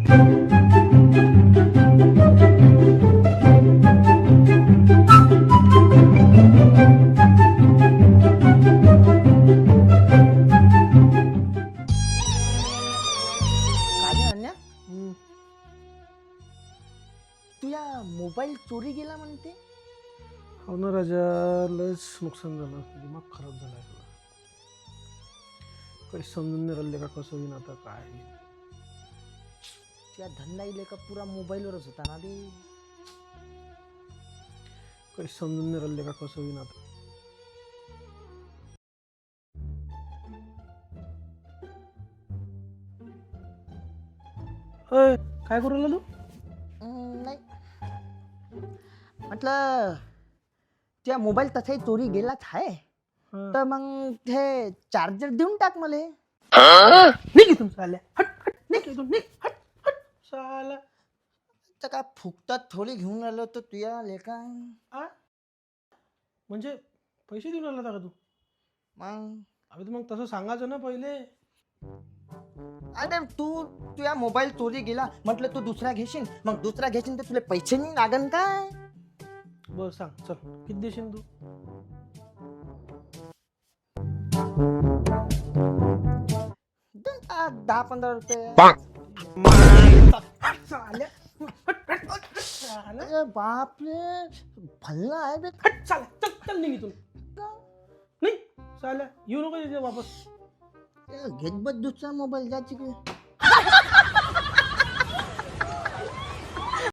काय अन्या, तुझ्या मोबाईल चोरी गेला म्हणते. हो ना राजा, लयच नुकसान झालं, दिमाग खराब झालाय तुला. काही समजून नाही राहिले का कसं होईन आता काय. त्या धंदा इले का पुरा मोबाईलवरच होता ना बे. काही समजून नाही राहिले का कसं होईन आता. अय, काय करू राहिला तू? नाही म्हटलं त्या मोबाईल तसाही चोरी गेलाच आहे, तर मग ते चार्जर देऊन टाक मले. निघ इथून साल्या, हट हट, निघ इथून, निघ, हट हट साला. तर काय फुकटात थोडी घेऊन आलो तर तुया लेका. आ म्हणजे पैसे देऊन आला का तू? मग अबे मग तसं सांगायचं ना पहिले. अरे तुया मोबाईल चोरी गेला म्हटलं तू दुसरा घेशील, मग दुसरा घेशील तर तुला पैसे नाही लागन काय. बर सांग, चल किती देशील तू? देऊन टाक 10-15 रुपये. साल्या, अरे बापरे, भल्ला आहे बे. हट साल्या, चल चल निघ इथून, निघ साल्या, येऊ नको इथे वापस. घेत बस दुसरा मोबाईल जा तिकडे.